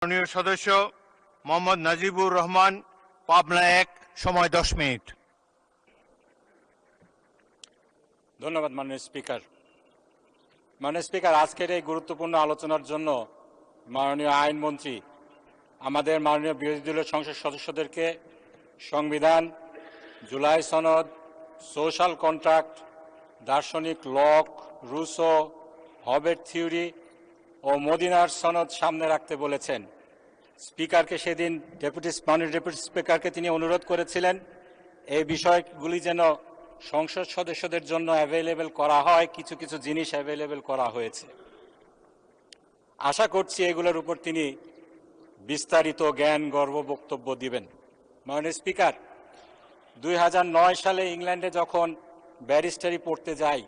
মাননীয় সদস্য মোহাম্মদ নাজিবুর রহমান, পাবনা ১, সময় 10 মিনিট। ধন্যবাদ মাননীয় স্পিকার। মাননীয় স্পিকার, আজকের এই গুরুত্বপূর্ণ আলোচনার জন্য মাননীয় আইনমন্ত্রী আমাদের মাননীয় বিরোধী দলীয় সংসদ সদস্যদেরকে সংবিধান, জুলাই সনদ, সোশ্যাল কন্ট্রাক্ট, দার্শনিক লক, রুসো, হবেট থিওরি ও মদিনার সনদ সামনে রাখতে বলেছেন। স্পিকারকে সেদিন মাননীয় ডেপুটি স্পিকারকে তিনি অনুরোধ করেছিলেন এই বিষয়গুলি যেন সংসদ সদস্যদের জন্য অ্যাভেলেবেল করা হয়। কিছু কিছু জিনিস অ্যাভেলেবেল করা হয়েছে। আশা করছি এগুলোর উপর তিনি বিস্তারিত জ্ঞান গর্ব বক্তব্য দিবেন। মাননীয় স্পিকার, 2009 সালে ইংল্যান্ডে যখন ব্যারিস্টারি পড়তে যাই,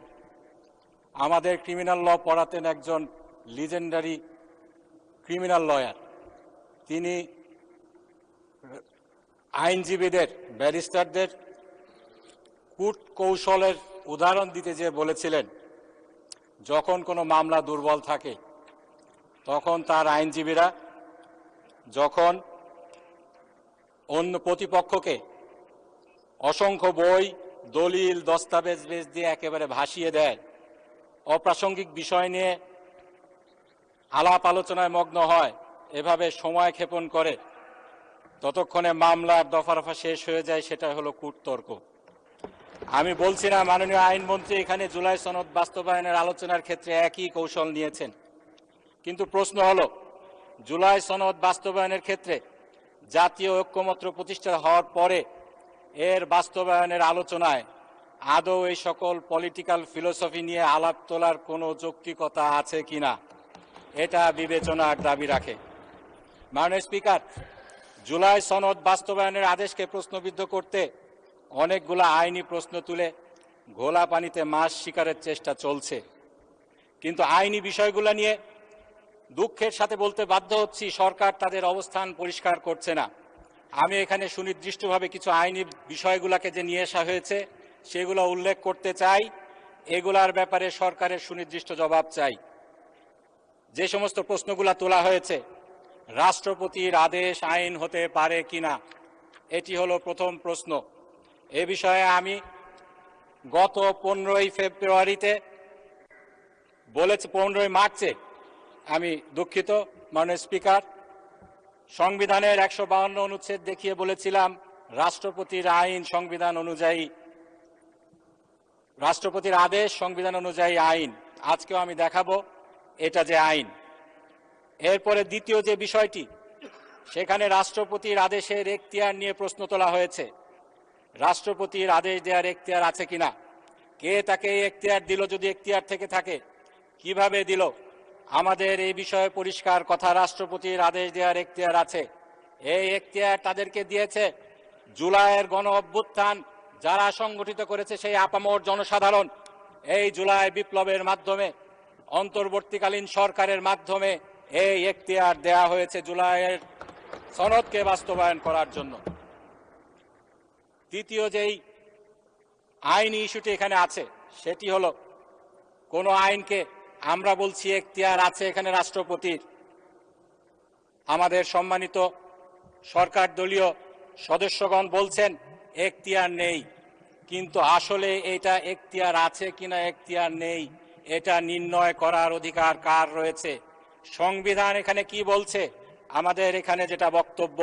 আমাদের ক্রিমিনাল ল পড়াতেন একজন লিজেন্ডারি ক্রিমিনাল লয়ার। তিনি আইনজীবীদের, ব্যারিস্টারদের কূট কৌশলের উদাহরণ দিতে যেয়ে বলেছিলেন, যখন কোনো মামলা দুর্বল থাকে তখন তার আইনজীবীরা যখন অন্য প্রতিপক্ষকে অসংখ্য বই, দলিল, দস্তাবেজ দিয়ে একেবারে ভাসিয়ে দেয়, অপ্রাসঙ্গিক বিষয় নিয়ে আলাপ আলোচনায় মগ্ন হয়, এভাবে সময় ক্ষেপণ করে, ততক্ষণে মামলার দফা রফা শেষ হয়ে যায়। সেটা হলো কূটতর্ক। আমি বলছি না মাননীয় আইনমন্ত্রী এখানে জুলাই সনদ বাস্তবায়নের আলোচনার ক্ষেত্রে একই কৌশল নিয়েছেন, কিন্তু প্রশ্ন হলো জুলাই সনদ বাস্তবায়নের ক্ষেত্রে জাতীয় ঐক্যমত্য প্রতিষ্ঠা হওয়ার পরে এর বাস্তবায়নের আলোচনায় আদৌ এই সকল পলিটিক্যাল ফিলোসফি নিয়ে আলাপ তোলার কোনো যৌক্তিকতা আছে কিনা, এটা বিবেচনার দাবি রাখে। মাননীয় স্পিকার, জুলাই সনদ বাস্তবায়নের আদেশকে প্রশ্নবিদ্ধ করতে অনেকগুলো আইনি প্রশ্ন তুলে ঘোলা পানিতে মাছ শিকারের চেষ্টা চলছে, কিন্তু আইনি বিষয়গুলো নিয়ে দুঃখের সাথে বলতে বাধ্য হচ্ছি সরকার তাদের অবস্থান পরিষ্কার করছে না। আমি এখানে সুনির্দিষ্টভাবে কিছু আইনি বিষয়গুলোকে যে নিয়ে আসা হয়েছে সেগুলো উল্লেখ করতে চাই। এগুলার ব্যাপারে সরকারের সুনির্দিষ্ট জবাব চাই। যে সমস্ত প্রশ্নগুলো তোলা হয়েছে, রাষ্ট্রপতির আদেশ আইন হতে পারে কিনা, এটি হলো প্রথম প্রশ্ন। এ বিষয়ে আমি গত 15 ফেব্রুয়ারিতে বলেছি, 15 মার্চে আমি দুঃখিত মাননীয় স্পিকার, সংবিধানের 152 অনুচ্ছেদ দেখিয়ে বলেছিলাম রাষ্ট্রপতির আইন সংবিধান অনুযায়ী, রাষ্ট্রপতির আদেশ সংবিধান অনুযায়ী আইন। আজকেও আমি দেখাবো এটা যে আইন। এরপরে দ্বিতীয় যে বিষয়টি, সেখানে রাষ্ট্রপতির আদেশের এখতিয়ার নিয়ে প্রশ্ন তোলা হয়েছে। রাষ্ট্রপতির আদেশ দেওয়ার এখতিয়ার আছে কিনা, কে তাকে এই এখতিয়ার দিল, যদি এখতিয়ার থেকে থাকে কিভাবে দিল। আমাদের এই বিষয়ে পরিষ্কার কথা, রাষ্ট্রপতির আদেশ দেওয়ার এখতিয়ার আছে। এই এখতিয়ার তাদেরকে দিয়েছে জুলাইয়ের গণ অভ্যুত্থান যারা সংগঠিত করেছে সেই আপামর জনসাধারণ। এই জুলাই বিপ্লবের মাধ্যমে, অন্তর্বর্তীকালীন সরকারের মাধ্যমে এই এখতিয়ার দেয়া হয়েছে জুলাইয়ের সনদকে বাস্তবায়ন করার জন্য। তৃতীয় যেই আইনি ইস্যুটি এখানে আছে সেটি হলো, কোন আইনকে আমরা বলছি এখতিয়ার আছে এখানে রাষ্ট্রপতির, আমাদের সম্মানিত সরকার দলীয় সদস্যগণ বলছেন এখতিয়ার নেই, কিন্তু আসলে এটা এখতিয়ার আছে কিনা এখতিয়ার নেই এটা নির্ণয় করার অধিকার কার রয়েছে। সংবিধান এখানে কি বলছে? আমাদের এখানে যেটা বক্তব্য,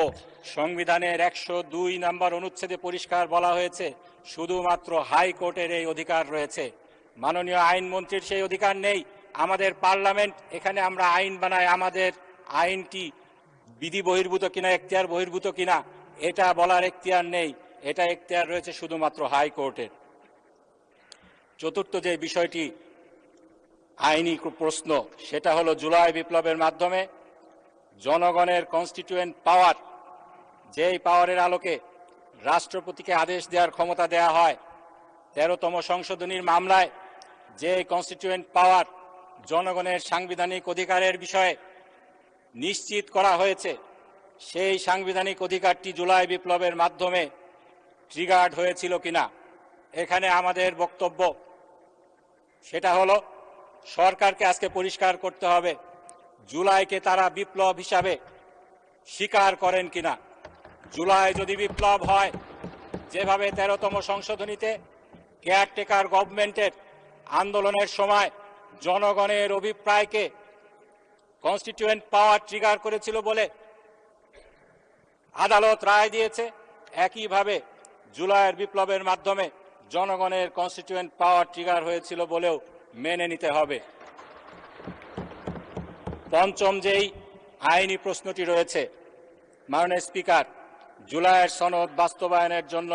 সংবিধানের 102 নম্বর অনুচ্ছেদে পরিষ্কার বলা হয়েছে শুধুমাত্র হাইকোর্টের এই অধিকার রয়েছে। মাননীয় আইনমন্ত্রীর সেই অধিকার নেই। আমাদের পার্লামেন্ট, এখানে আমরা আইন বানাই, আমাদের আইনটি বিধি বহির্ভূত কিনা, এখতিয়ার বহির্ভূত কিনা এটা বলার এখতিয়ার নেই। এটা এখতিয়ার রয়েছে শুধুমাত্র হাইকোর্টের। চতুর্থ যে বিষয়টি আইনি প্রশ্ন, সেটা হলো জুলাই বিপ্লবের মাধ্যমে জনগণের কনস্টিটিউয়েন্ট পাওয়ার, যেই পাওয়ারের আলোকে রাষ্ট্রপতিকে আদেশ দেওয়ার ক্ষমতা দেয়া হয়, 13তম সংশোধনীর মামলায় যে কনস্টিটিউয়েন্ট পাওয়ার জনগণের সাংবিধানিক অধিকারের বিষয়ে নিশ্চিত করা হয়েছে, সেই সাংবিধানিক অধিকারটি জুলাই বিপ্লবের মাধ্যমে ট্রিগার্ড হয়েছিল কিনা, এখানে আমাদের বক্তব্য সেটা হলো সরকারকে আজকে পরিষ্কার করতে হবে জুলাইকে তারা বিপ্লব হিসাবে স্বীকার করেন কিনা। জুলাই যদি বিপ্লব হয়, যেভাবে 13তম সংশোধনীতে কেয়ারটেকার গভর্নমেন্টের আন্দোলনের সময় জনগণের অভিপ্রায়কে কনস্টিটিউয়েন্ট পাওয়ার ট্রিগার করেছিল বলে আদালত রায় দিয়েছে, একইভাবে জুলাইয়ের বিপ্লবের মাধ্যমে জনগণের কনস্টিটিউয়েন্ট পাওয়ার ট্রিগার হয়েছিল বলেও মেনে নিতে হবে। পঞ্চম যেই আইনি প্রশ্নটি রয়েছে, মাননীয় স্পিকার, জুলাইয়ের সনদ বাস্তবায়নের জন্য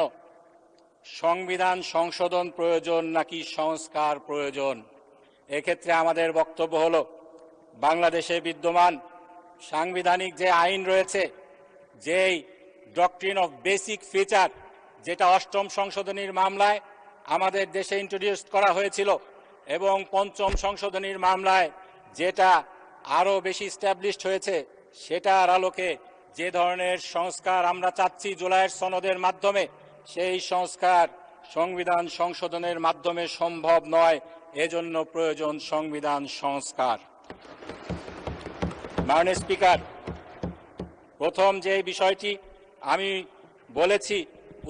সংবিধান সংশোধন প্রয়োজন নাকি সংস্কার প্রয়োজন? এক্ষেত্রে আমাদের বক্তব্য হলো, বাংলাদেশে বিদ্যমান সাংবিধানিক যে আইন রয়েছে, যেই ডক্ট্রিন অফ বেসিক ফিচার, যেটা 8ম সংশোধনীর মামলায় আমাদের দেশে ইন্ট্রোডিউস করা হয়েছিল এবং 5ম সংশোধনীর মামলায় যেটা আরও বেশি স্ট্যাবলিশড হয়েছে, সেটার আলোকে যে ধরনের সংস্কার আমরা চাচ্ছি জুলাইয়ের সনদের মাধ্যমে, সেই সংস্কার সংবিধান সংশোধনের মাধ্যমে সম্ভব নয়। এজন্য প্রয়োজন সংবিধান সংস্কার। মাননীয় স্পিকার, প্রথম যে বিষয়টি আমি বলেছি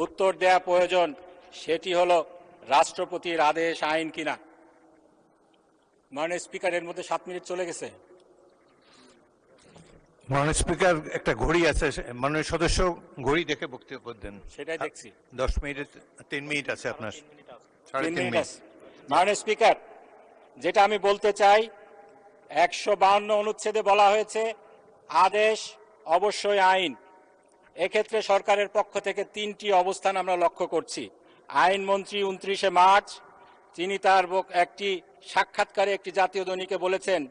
উত্তর দেয়া প্রয়োজন, সেটি হলো রাষ্ট্রপতির আদেশ আইন কিনা। মাননীয় স্পিকার, এর মধ্যে 7 মিনিট চলে গেছে। মাননীয় স্পিকার, একটা ঘড়ি আছে, মাননীয় সদস্য ঘড়ি দেখে বক্তব্য দেন। সেটাই দেখছি। 10 মিনিট, 3 মিনিট আছে আপনার। 3 মিনিট আছে। মাননীয় স্পিকার, যেটা আমি বলতে চাই, 152 অনুচ্ছেদে বলা হয়েছে আদেশ অবশ্যই আইন। এক্ষেত্রে সরকারের পক্ষ থেকে 3টি অবস্থান আমরা লক্ষ্য করছি। আইনমন্ত্রী 29শে মার্চ তিনি তার একটি সাক্ষাৎকারে একটি জাতীয় দৈনিকে বলেছেন,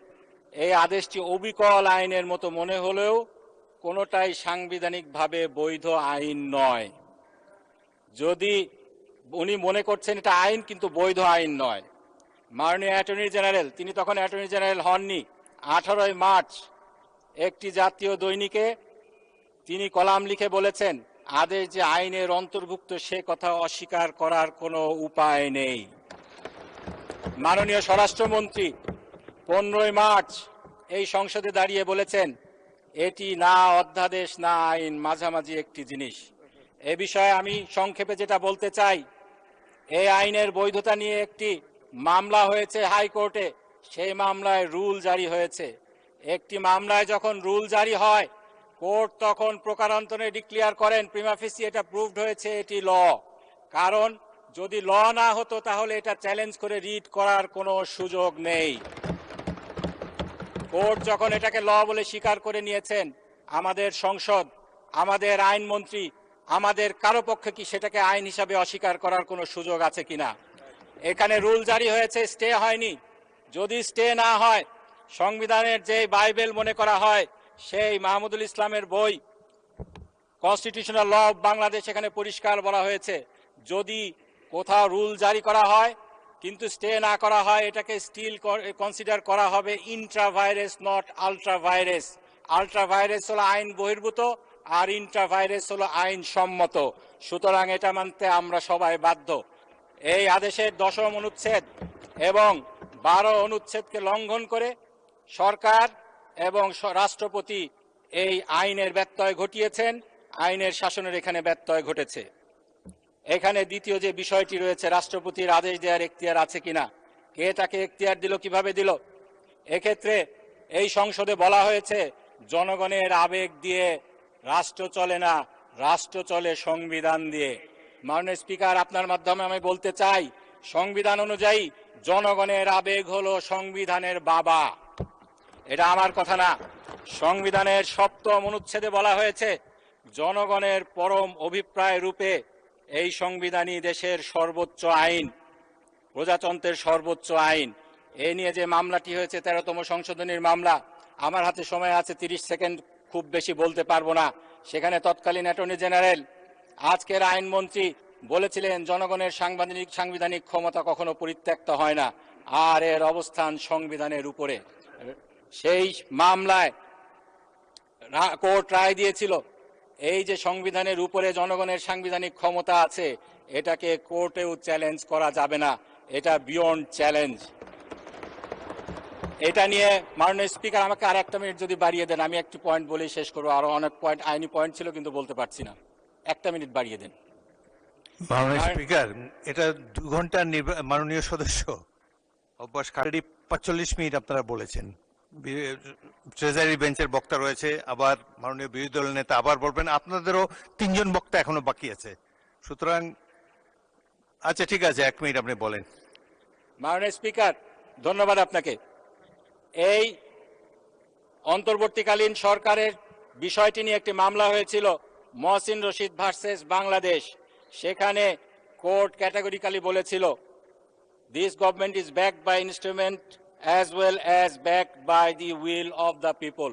এই আদেশটি অবিকল আইনের মতো মনে হলেও কোনোটাই সাংবিধানিকভাবে বৈধ আইন নয়। যদি উনি মনে করছেন এটা আইন কিন্তু বৈধ আইন নয়। মাননীয় অ্যাটর্নি জেনারেল, তিনি তখন অ্যাটর্নি জেনারেল হননি, 18 মার্চ একটি জাতীয় দৈনিকে তিনি কলাম লিখে বলেছেন, আদেশ যে আইনের অন্তর্ভুক্ত সে কথা অস্বীকার করার কোনো উপায় নেই। মাননীয় স্বরাষ্ট্রমন্ত্রী 15 মার্চ এই সংসদে দাঁড়িয়ে বলেছেন, এটি না অধ্যাদেশ না আইন, মাঝামাঝি একটি জিনিস। এ বিষয়ে আমি সংক্ষেপে যেটা বলতে চাই, এই আইনের বৈধতা নিয়ে একটি মামলা হয়েছে হাইকোর্টে, সেই মামলায় রুল জারি হয়েছে। একটি মামলায় যখন রুল জারি হয়, কোর্ট তখন প্রকারান্তরে ডিক্লেয়ার করেন প্রিমা ফেসি এটা প্রুভড হয়েছে, এটি ল। কারণ যদি ল না হতো তাহলে এটা চ্যালেঞ্জ করে রিট করার কোনো সুযোগ নেই। কোর্ট যখন এটাকে ল বলে স্বীকার করে নিয়েছেন, আমাদের সংসদ, আমাদের আইনমন্ত্রী, আমাদের কারো পক্ষে কি সেটাকে আইন হিসাবে অস্বীকার করার কোনো সুযোগ আছে কিনা? এখানে রুল জারি হয়েছে, স্টে হয়নি। যদি স্টে না হয়, সংবিধানের যে বাইবেল মনে করা হয় সেই মাহমুদুল ইসলামের বই কনস্টিটিউশনাল ল অফ বাংলাদেশ, এখানে পরিষ্কার বলা হয়েছে, যদি কোথাও রুল জারি করা হয় কিন্তু স্টে না করা হয়, এটাকে স্টিল কনসিডার করা হবে ইন্ট্রাভাইরাস, নট আলট্রাভাইরাস। আলট্রাভাইরাস হলো আইন বহির্ভূত আর ইন্ট্রাভাইরাস হলো আইন সম্মত। সুতরাং এটা মানতে আমরা সবাই বাধ্য। এই আদেশের 10ম অনুচ্ছেদ এবং 12 অনুচ্ছেদকে লঙ্ঘন করে সরকার এবং রাষ্ট্রপতি এই আইনের ব্যত্যয় ঘটিয়েছেন, আইনের শাসনের এখানে ব্যত্যয় ঘটেছে। এখানে দ্বিতীয় যে বিষয়টি রয়েছে, রাষ্ট্রপতির আদেশ দেওয়ার এখতিয়ার আছে কিনা, কে তাকে এখতিয়ার দিল, কিভাবে দিল? এক্ষেত্রে এই সংসদে বলা হয়েছে জনগণের আবেগ দিয়ে রাষ্ট্র চলে না, রাষ্ট্র চলে সংবিধান দিয়ে। মাননীয় স্পিকার, আপনার মাধ্যমে আমি বলতে চাই, সংবিধান অনুযায়ী জনগণের আবেগ হলো সংবিধানের বাবা। এটা আমার কথা না। সংবিধানের 7ম অনুচ্ছেদে বলা হয়েছে জনগণের পরম অভিপ্রায় রূপে এই সংবিধানই দেশের সর্বোচ্চ আইন, প্রজাতন্ত্রের সর্বোচ্চ আইন। এ নিয়ে যে মামলাটি হয়েছে 13তম সংশোধনীর মামলা, আমার হাতে সময় আছে 30 সেকেন্ড, খুব বেশি বলতে পারবো না। সেখানে তৎকালীন অ্যাটর্নি জেনারেল, আজকের আইনমন্ত্রী বলেছিলেন জনগণের সাংবিধানিক ক্ষমতা কখনো পরিত্যক্ত হয় না, আর এর অবস্থান সংবিধানের উপরে। সেই মামলায় কোর্ট রায় দিয়েছিল এই যে সংবিধানের উপরে জনগণের সাংবিধানিক ক্ষমতা আছে, এটাকে কোর্টেও চ্যালেঞ্জ করা যাবে না, এটা বিয়ন্ড চ্যালেঞ্জ। এটা নিয়ে মাননীয় স্পিকার আমাকে আর একটা মিনিট যদি বাড়িয়ে দেন, আমি একটি পয়েন্ট বলেই শেষ করবো। আরো অনেক পয়েন্ট, আইনি পয়েন্ট ছিল কিন্তু বলতে পারছি না। একটা মিনিট বাড়িয়ে দেন। মাননীয় স্পিকার, এটা 2 ঘন্টার মাননীয় সদস্য অভ্যাস কারি 45 মিনিট আপনারা বলেছেন। ট্রেজারি বেঞ্চের বক্তা রয়েছে, আবার মাননীয় বিরোধী দলের নেতা আবার বলবেন, আপনাদেরও 3 জন বক্তা এখনো বাকি আছে। সুতরাং আচ্ছা ঠিক আছে, 1 মিনিট আপনি বলেন। মাননীয় স্পিকার, ধন্যবাদ আপনাকে। এই অন্তর্বর্তীকালীন সরকারের বিষয়টি নিয়ে একটি মামলা হয়েছিল, মহসিন রশিদ ভার্সেস বাংলাদেশ। সেখানে কোর্ট ক্যাটাগরিক্যালি বলেছিল, this government is backed by instrument as well as backed by the will of the people.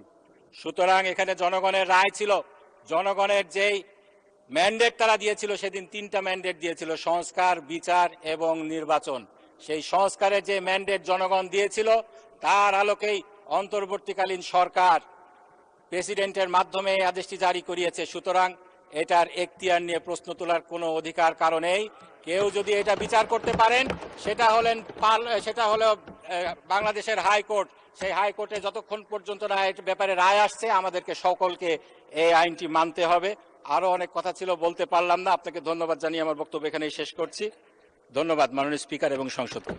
সুতরাং এখানে জনগণের রায় ছিল। জনগণের যেই ম্যান্ডেট তারা দিয়েছিল, সেদিন 3টা ম্যান্ডেট দিয়েছিল, সংস্কার, বিচার এবং নির্বাচন। সেই সংস্কারের যে ম্যান্ডেট জনগণ দিয়েছিল, তার আলোকেই অন্তর্বর্তীকালীন সরকার প্রেসিডেন্টের মাধ্যমে এই আদেশটি জারি করিয়েছে। সুতরাং এটার এখতিয়ার নিয়ে প্রশ্ন তোলার কোনো অধিকার কারণেই। কেউ যদি এটা বিচার করতে পারেন, সেটা হলো বাংলাদেশের হাইকোর্ট। সেই হাইকোর্টে যতক্ষণ পর্যন্ত না এর ব্যাপারে রায় আসছে, আমাদেরকে সকলকে এই আইনটি মানতে হবে। আরো অনেক কথা ছিল, বলতে পারলাম না। আপনাকে ধন্যবাদ জানিয়ে আমার বক্তব্য এখানেই শেষ করছি। ধন্যবাদ মাননীয় স্পিকার এবং সংসদকে।